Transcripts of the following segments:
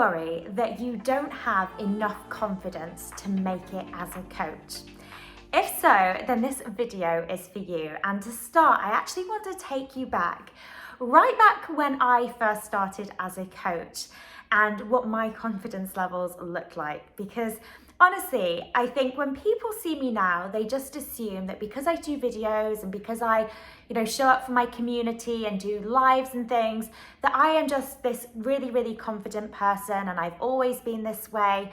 worry that you don't have enough confidence to make it as a coach? If so, then this video is for you. And to start, I actually want to take you right back when I first started as a coach and what my confidence levels looked like. Because honestly, I think when people see me now, they just assume that because I do videos and because I, show up for my community and do lives and things, that I am just this really, really confident person and I've always been this way.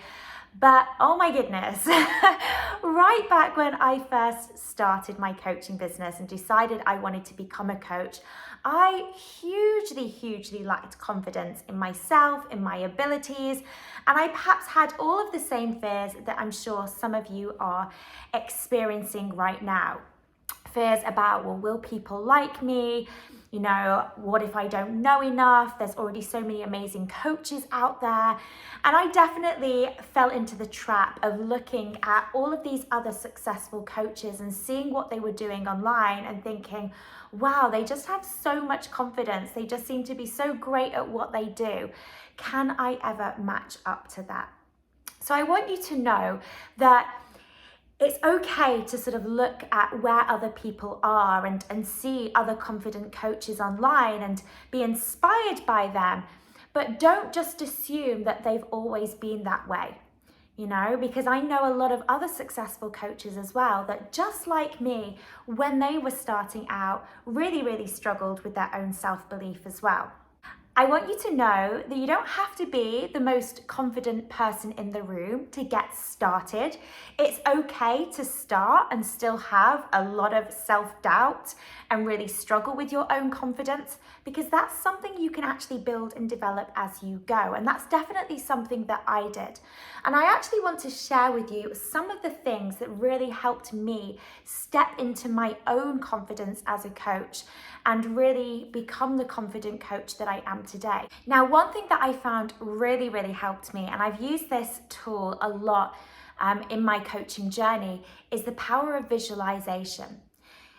But oh my goodness, right back when I first started my coaching business and decided I wanted to become a coach, I hugely lacked confidence in myself, in my abilities, and I perhaps had all of the same fears that I'm sure some of you are experiencing right now. Fears about, well, will people like me? What if I don't know enough? There's already so many amazing coaches out there. And I definitely fell into the trap of looking at all of these other successful coaches and seeing what they were doing online and thinking, wow, they just have so much confidence. They just seem to be so great at what they do. Can I ever match up to that? So I want you to know that it's okay to sort of look at where other people are and see other confident coaches online and be inspired by them. But don't just assume that they've always been that way, because I know a lot of other successful coaches as well that just like me, when they were starting out, really struggled with their own self-belief as well. I want you to know that you don't have to be the most confident person in the room to get started. It's okay to start and still have a lot of self-doubt and really struggle with your own confidence, because that's something you can actually build and develop as you go. And that's definitely something that I did. And I actually want to share with you some of the things that really helped me step into my own confidence as a coach and really become the confident coach that I am today. Now, one thing that I found really helped me, and I've used this tool a lot in my coaching journey, is the power of visualization.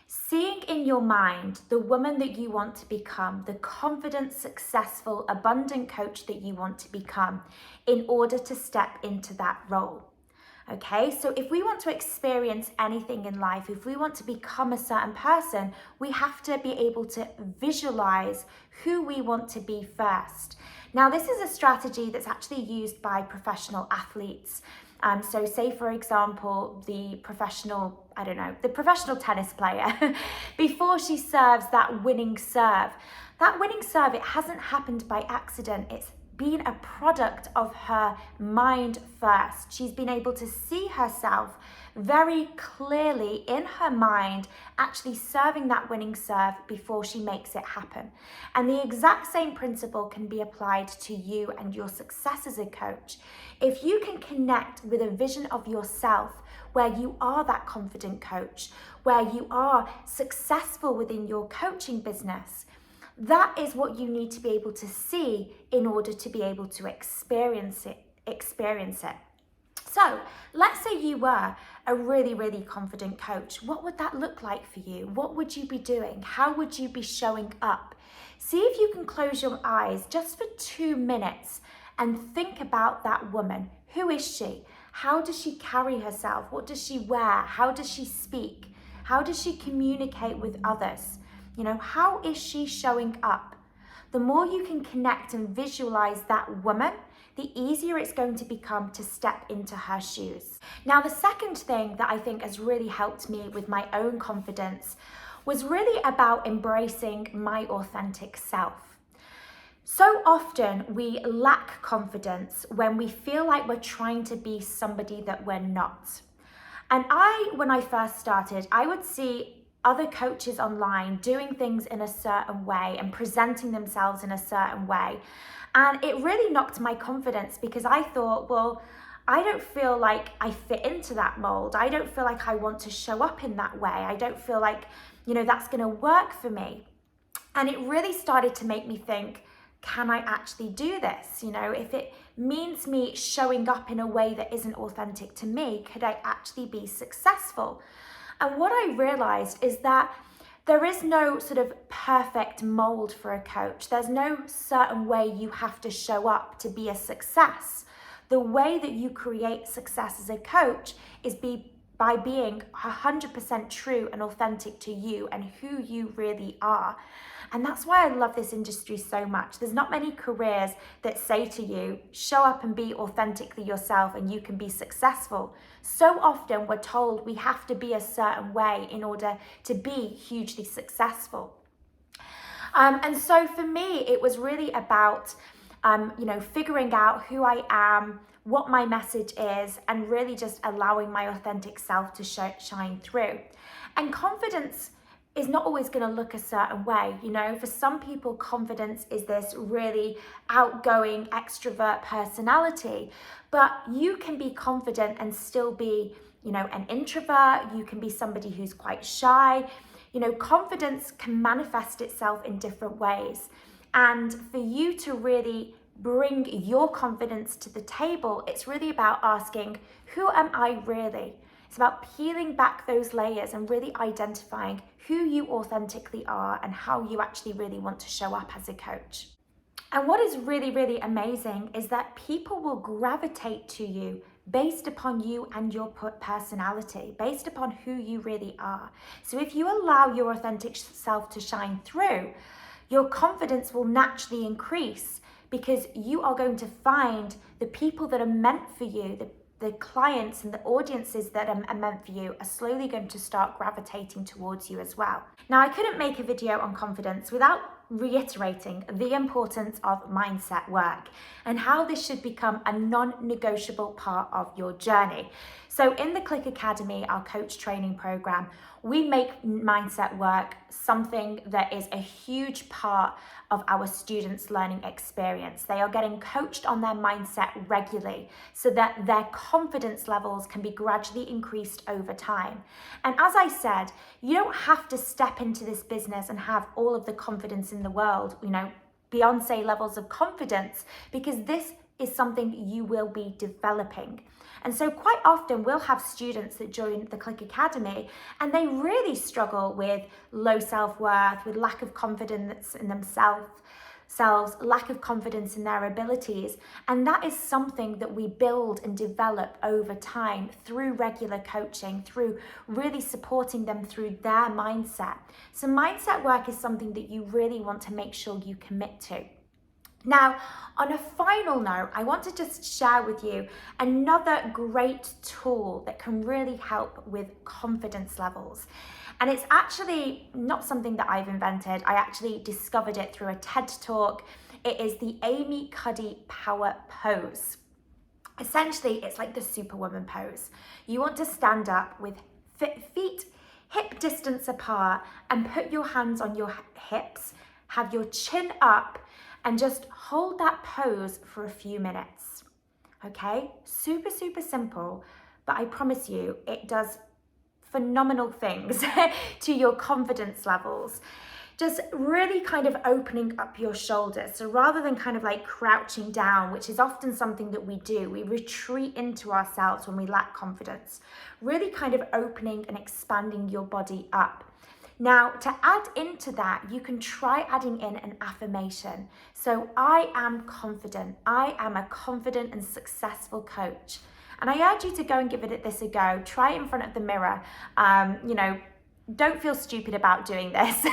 Seeing in your mind the woman that you want to become, the confident, successful, abundant coach that you want to become in order to step into that role. Okay, so if we want to experience anything in life, if we want to become a certain person, we have to be able to visualize who we want to be first. Now, this is a strategy that's actually used by professional athletes. So say, for example, the professional tennis player, before she serves that winning serve, it hasn't happened by accident. It's been a product of her mind first. She's been able to see herself very clearly in her mind, actually serving that winning serve before she makes it happen. And the exact same principle can be applied to you and your success as a coach. If you can connect with a vision of yourself where you are that confident coach, where you are successful within your coaching business, that is what you need to be able to see in order to be able to experience it. So let's say you were a really confident coach. What would that look like for you? What would you be doing? How would you be showing up? See if you can close your eyes just for 2 minutes and think about that woman. Who is she? How does she carry herself? What does she wear? How does she speak? How does she communicate with others? How is she showing up? The more you can connect and visualize that woman, the easier it's going to become to step into her shoes. Now, the second thing that I think has really helped me with my own confidence was really about embracing my authentic self. So often we lack confidence when we feel like we're trying to be somebody that we're not. And when I first started, I would see other coaches online doing things in a certain way and presenting themselves in a certain way. And it really knocked my confidence, because I thought, well, I don't feel like I fit into that mold. I don't feel like I want to show up in that way. I don't feel like, that's going to work for me. And it really started to make me think, can I actually do this? If it means me showing up in a way that isn't authentic to me, could I actually be successful? And what I realized is that there is no sort of perfect mold for a coach. There's no certain way you have to show up to be a success. The way that you create success as a coach is by being 100% true and authentic to you and who you really are. And that's why I love this industry so much. There's not many careers that say to you, show up and be authentically yourself and you can be successful. So often we're told we have to be a certain way in order to be hugely successful. And so for me, it was really about figuring out who I am, what my message is, and really just allowing my authentic self to shine through. And confidence is not always going to look a certain way. For some people, confidence is this really outgoing extrovert personality, but you can be confident and still be, an introvert. You can be somebody who's quite shy. Confidence can manifest itself in different ways. And for you to really bring your confidence to the table, it's really about asking, who am I really? It's about peeling back those layers and really identifying who you authentically are and how you actually really want to show up as a coach. And what is really, really amazing is that people will gravitate to you based upon you and your personality, based upon who you really are. So if you allow your authentic self to shine through, your confidence will naturally increase, because you are going to find the people that are meant for you, the clients and the audiences that are meant for you are slowly going to start gravitating towards you as well. Now, I couldn't make a video on confidence without reiterating the importance of mindset work and how this should become a non-negotiable part of your journey. So in the Click Academy, our coach training program, we make mindset work something that is a huge part of our students' learning experience. They are getting coached on their mindset regularly so that their confidence levels can be gradually increased over time. And as I said, you don't have to step into this business and have all of the confidence in the world, Beyonce levels of confidence, because this is something you will be developing. And so quite often we'll have students that join the Click Academy and they really struggle with low self-worth, with lack of confidence in themselves, lack of confidence in their abilities. And that is something that we build and develop over time through regular coaching, through really supporting them through their mindset. So mindset work is something that you really want to make sure you commit to. Now, on a final note, I want to just share with you another great tool that can really help with confidence levels. And it's actually not something that I've invented. I actually discovered it through a TED Talk. It is the Amy Cuddy Power Pose. Essentially, it's like the Superwoman pose. You want to stand up with feet hip distance apart and put your hands on your hips, have your chin up, and just hold that pose for a few minutes, okay? Super, super simple, but I promise you, it does phenomenal things to your confidence levels. Just really kind of opening up your shoulders. So rather than kind of like crouching down, which is often something that we do, we retreat into ourselves when we lack confidence, really kind of opening and expanding your body up. Now, to add into that, you can try adding in an affirmation. So I am confident. I am a confident and successful coach. And I urge you to go and give this a go. Try it in front of the mirror. Don't feel stupid about doing this.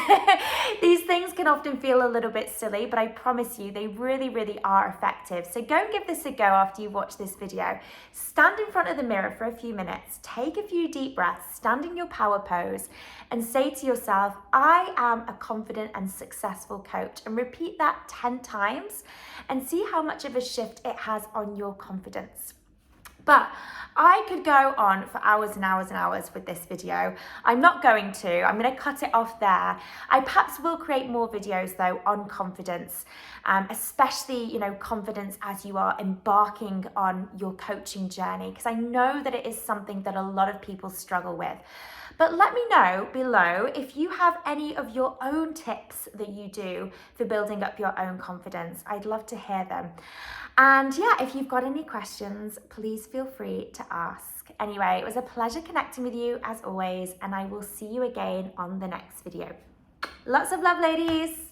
These things can often feel a little bit silly, but I promise you, they really, really are effective. So go and give this a go after you watch this video. Stand in front of the mirror for a few minutes, take a few deep breaths, stand in your power pose, and say to yourself, I am a confident and successful coach. And repeat that 10 times and see how much of a shift it has on your confidence. But I could go on for hours and hours and hours with this video. I'm not going to. I'm going to cut it off there. I perhaps will create more videos though on confidence, especially, confidence as you are embarking on your coaching journey, because I know that it is something that a lot of people struggle with. But let me know below if you have any of your own tips that you do for building up your own confidence. I'd love to hear them. And yeah, if you've got any questions, please feel free to ask. Anyway, it was a pleasure connecting with you as always, and I will see you again on the next video. Lots of love, ladies.